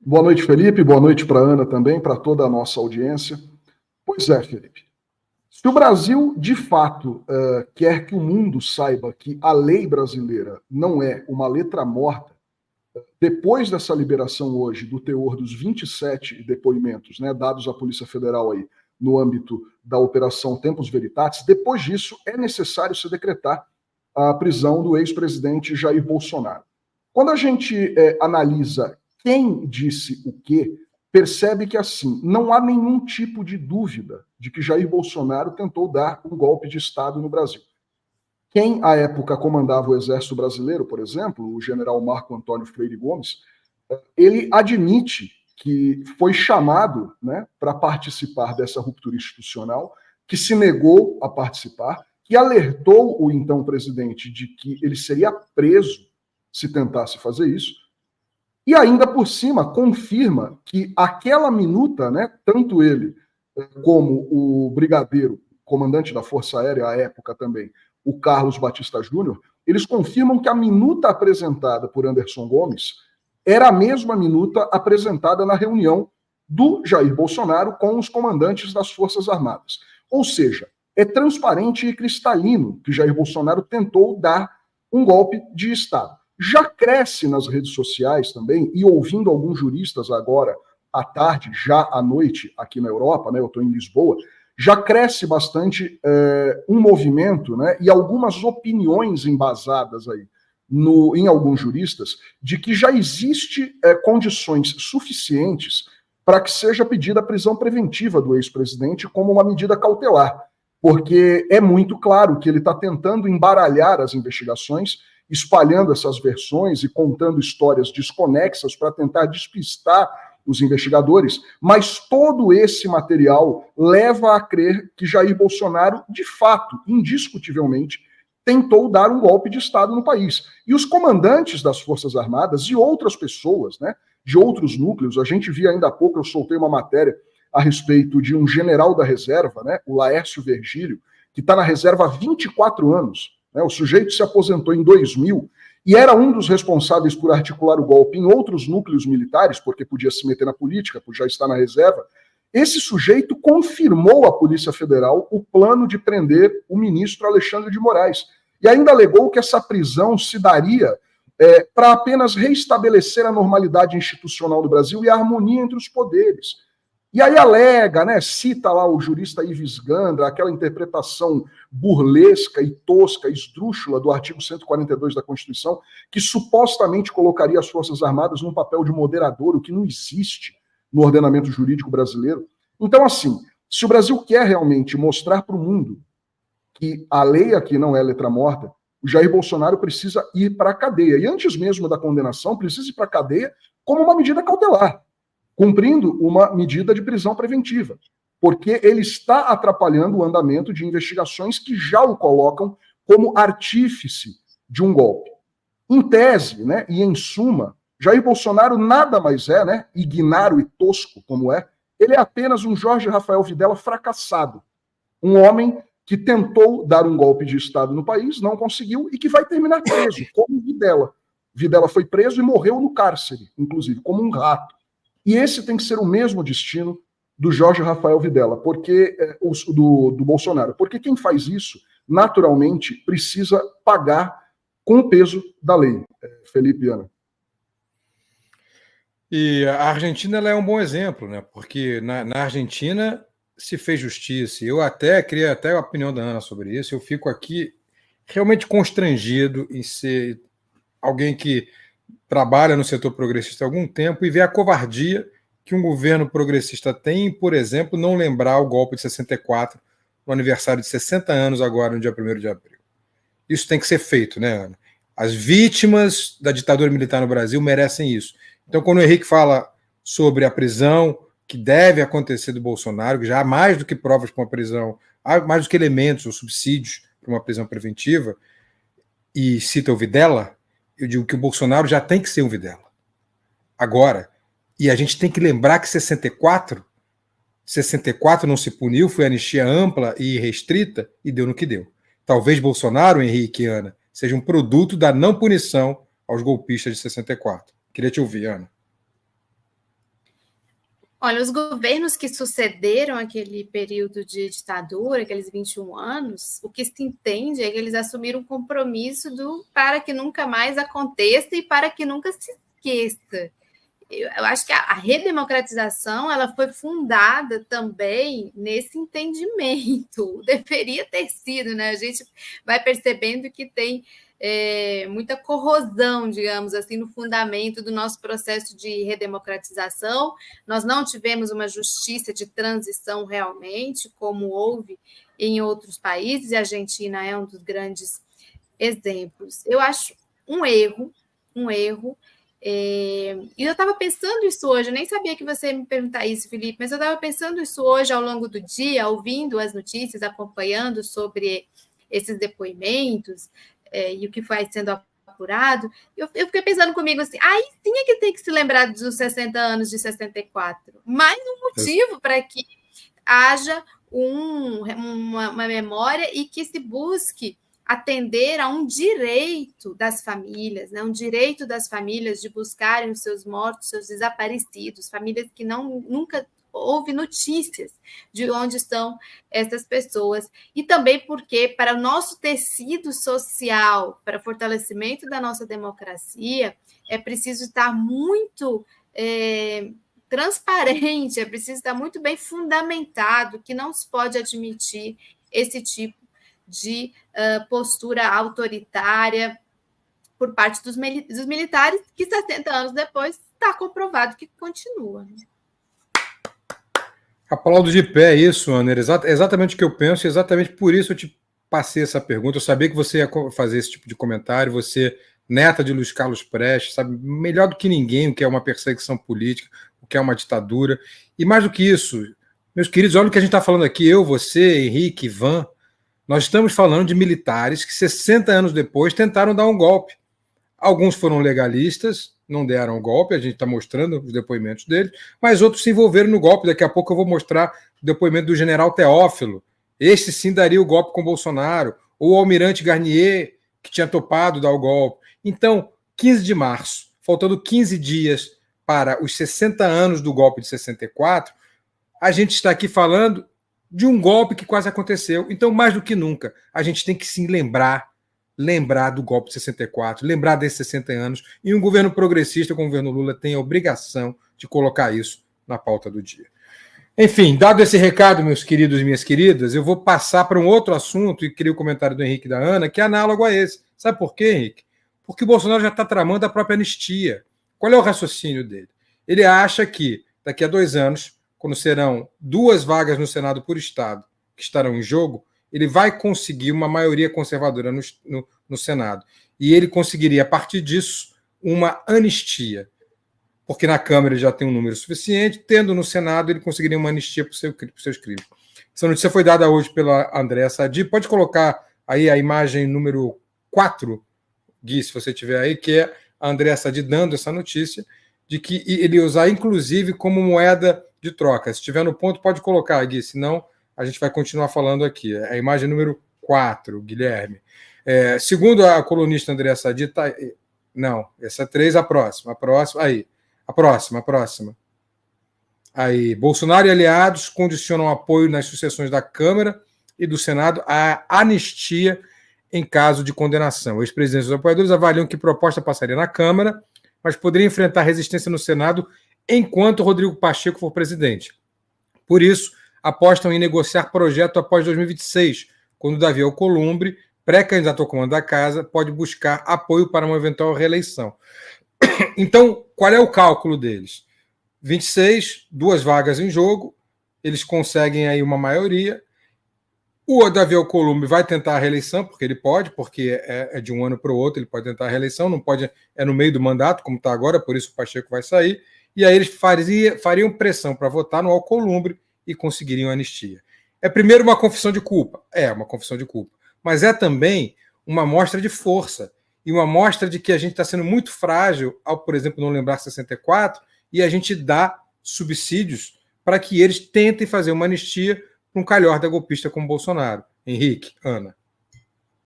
Boa noite, Felipe. Boa noite para a Ana também, para toda a nossa audiência. Pois é, Felipe. Se o Brasil, de fato, quer que o mundo saiba que a lei brasileira não é uma letra morta, depois dessa liberação hoje do teor dos 27 depoimentos, né, dados à Polícia Federal aí no âmbito da Operação Tempus Veritatis, depois disso é necessário se decretar a prisão do ex-presidente Jair Bolsonaro. Quando a gente analisa quem disse o quê, percebe que, assim, não há nenhum tipo de dúvida de que Jair Bolsonaro tentou dar um golpe de Estado no Brasil. Quem, à época, comandava o Exército Brasileiro, por exemplo, o general Marco Antônio Freire Gomes, ele admite que foi chamado, né, para participar dessa ruptura institucional, que se negou a participar, que alertou o então presidente de que ele seria preso se tentasse fazer isso, e ainda por cima confirma que aquela minuta, né, tanto ele como o brigadeiro, comandante da Força Aérea à época também, o Carlos Batista Júnior, eles confirmam que a minuta apresentada por Anderson Gomes era a mesma minuta apresentada na reunião do Jair Bolsonaro com os comandantes das Forças Armadas. Ou seja, é transparente e cristalino que Jair Bolsonaro tentou dar um golpe de Estado. Já cresce nas redes sociais também, e ouvindo alguns juristas agora à tarde, já à noite aqui na Europa, né, eu estou em Lisboa, já cresce bastante um movimento, né, e algumas opiniões embasadas aí em alguns juristas de que já existe condições suficientes para que seja pedida a prisão preventiva do ex-presidente como uma medida cautelar, porque é muito claro que ele está tentando embaralhar as investigações, espalhando essas versões e contando histórias desconexas para tentar despistar os investigadores, mas todo esse material leva a crer que Jair Bolsonaro, de fato, indiscutivelmente, tentou dar um golpe de Estado no país. E os comandantes das Forças Armadas e outras pessoas, né, de outros núcleos, a gente via ainda há pouco, eu soltei uma matéria a respeito de um general da reserva, né, o Laércio Virgílio, que está na reserva há 24 anos. Né, o sujeito se aposentou em 2000 e era um dos responsáveis por articular o golpe em outros núcleos militares, porque podia se meter na política, por já estar na reserva. Esse sujeito confirmou à Polícia Federal o plano de prender o ministro Alexandre de Moraes. E ainda alegou que essa prisão se daria para apenas restabelecer a normalidade institucional do Brasil e a harmonia entre os poderes. E aí alega, né, cita lá o jurista Ives Gandra, aquela interpretação burlesca e tosca, esdrúxula do artigo 142 da Constituição, que supostamente colocaria as Forças Armadas num papel de moderador, o que não existe no ordenamento jurídico brasileiro. Então, assim, se o Brasil quer realmente mostrar para o mundo que a lei aqui não é letra morta, o Jair Bolsonaro precisa ir para a cadeia. E antes mesmo da condenação, precisa ir para a cadeia como uma medida cautelar, cumprindo uma medida de prisão preventiva, porque ele está atrapalhando o andamento de investigações que já o colocam como artífice de um golpe. Em tese, né, e em suma, Jair Bolsonaro nada mais é, né, ignaro e tosco como é, ele é apenas um Jorge Rafael Videla fracassado, um homem que tentou dar um golpe de Estado no país, não conseguiu e que vai terminar preso, como Videla. Videla foi preso e morreu no cárcere, inclusive, como um rato. E esse tem que ser o mesmo destino do Jorge Rafael Videla, porque do Bolsonaro, porque quem faz isso, naturalmente, precisa pagar com o peso da lei. Felipe, Ana. E a Argentina ela é um bom exemplo, né? Porque na Argentina se fez justiça. Eu até queria até a opinião da Ana sobre isso. Eu fico aqui realmente constrangido em ser alguém que trabalha no setor progressista há algum tempo e ver a covardia que um governo progressista tem em, por exemplo, não lembrar o golpe de 64, no aniversário de 60 anos agora, no dia 1º de abril. Isso tem que ser feito, né, Ana? As vítimas da ditadura militar no Brasil merecem isso. Então, quando o Henrique fala sobre a prisão que deve acontecer do Bolsonaro, que já há mais do que provas para uma prisão, há mais do que elementos ou subsídios para uma prisão preventiva, e cita o Videla, eu digo que o Bolsonaro já tem que ser um Videla. Agora, e a gente tem que lembrar que 64 não se puniu, foi anistia ampla e restrita e deu no que deu. Talvez Bolsonaro, Henrique e Ana, seja um produto da não punição aos golpistas de 64. Queria te ouvir, Ana. Olha, os governos que sucederam aquele período de ditadura, aqueles 21 anos, o que se entende é que eles assumiram um compromisso para que nunca mais aconteça e para que nunca se esqueça. Eu acho que a redemocratização ela foi fundada também nesse entendimento. Deveria ter sido, né? A gente vai percebendo que tem muita corrosão, digamos assim, no fundamento do nosso processo de redemocratização. Nós não tivemos uma justiça de transição realmente, como houve em outros países, e a Argentina é um dos grandes exemplos. Eu acho um erro. E eu estava pensando isso hoje, eu nem sabia que você ia me perguntar isso, Felipe, mas eu estava pensando isso hoje ao longo do dia, ouvindo as notícias, acompanhando sobre esses depoimentos e o que vai sendo apurado. Eu fiquei pensando comigo assim, aí sim é que tem que se lembrar dos 60 anos de 64. Mais um motivo para que haja uma memória e que se busque atender a um direito das famílias, né? Um direito das famílias de buscarem os seus mortos, seus desaparecidos, famílias que nunca houve notícias de onde estão essas pessoas. E também porque, para o nosso tecido social, para o fortalecimento da nossa democracia, é preciso estar muito transparente, é preciso estar muito bem fundamentado, que não se pode admitir esse tipo de postura autoritária por parte dos militares, que 60 anos depois está comprovado que continua. Aplaudo de pé isso, Ana. Exatamente o que eu penso, exatamente por isso eu te passei essa pergunta. Eu sabia que você ia fazer esse tipo de comentário, você, neta de Luiz Carlos Prestes, sabe melhor do que ninguém o que é uma perseguição política, o que é uma ditadura. E mais do que isso, meus queridos, olha o que a gente está falando aqui, eu, você, Henrique, Ivan, nós estamos falando de militares que 60 anos depois tentaram dar um golpe. Alguns foram legalistas, não deram o golpe, a gente está mostrando os depoimentos deles, mas outros se envolveram no golpe. Daqui a pouco eu vou mostrar o depoimento do general Teófilo. Este sim daria o golpe com Bolsonaro. Ou o almirante Garnier, que tinha topado dar o golpe. Então, 15 de março, faltando 15 dias para os 60 anos do golpe de 64, a gente está aqui falando de um golpe que quase aconteceu. Então, mais do que nunca, a gente tem que sim lembrar do golpe de 64, lembrar desses 60 anos, e um governo progressista como o governo Lula tem a obrigação de colocar isso na pauta do dia. Enfim, dado esse recado, meus queridos e minhas queridas, eu vou passar para um outro assunto, e queria o comentário do Henrique e da Ana, que é análogo a esse. Sabe por quê, Henrique? Porque o Bolsonaro já está tramando a própria anistia. Qual é o raciocínio dele? Ele acha que daqui a 2 anos, quando serão 2 vagas no Senado por Estado que estarão em jogo, ele vai conseguir uma maioria conservadora no Senado. E ele conseguiria, a partir disso, uma anistia. Porque na Câmara ele já tem um número suficiente, tendo no Senado ele conseguiria uma anistia para os seus crimes. Essa notícia foi dada hoje pela Andréa Sadi. Pode colocar aí a imagem número 4, Gui, se você tiver aí, que é a Andréa Sadi dando essa notícia, de que ele usar, inclusive, como moeda de troca. Se estiver no ponto, pode colocar, Gui, senão a gente vai continuar falando aqui. É a imagem número 4, Guilherme. Segundo a colunista Andréa Sadi, tá... não, essa 3, a próxima, aí. A próxima. Aí, Bolsonaro e aliados condicionam apoio nas sucessões da Câmara e do Senado à anistia em caso de condenação. Os ex-presidentes e os apoiadores avaliam que proposta passaria na Câmara, mas poderia enfrentar resistência no Senado enquanto Rodrigo Pacheco for presidente. Por isso, apostam em negociar projeto após 2026, quando Davi Alcolumbre, pré-candidato ao comando da casa, pode buscar apoio para uma eventual reeleição. Então, qual é o cálculo deles? 26, 2 vagas em jogo, eles conseguem aí uma maioria. O Davi Alcolumbre vai tentar a reeleição, porque ele pode, porque é de um ano para o outro, ele pode tentar a reeleição, não pode, é no meio do mandato, como está agora, por isso o Pacheco vai sair, e aí eles fariam pressão para votar no Alcolumbre e conseguiriam a anistia. É primeiro uma confissão de culpa, uma confissão de culpa, mas é também uma mostra de força, e uma mostra de que a gente está sendo muito frágil ao, por exemplo, não lembrar 64, e a gente dá subsídios para que eles tentem fazer uma anistia para um calhorda golpista como Bolsonaro. Henrique, Ana.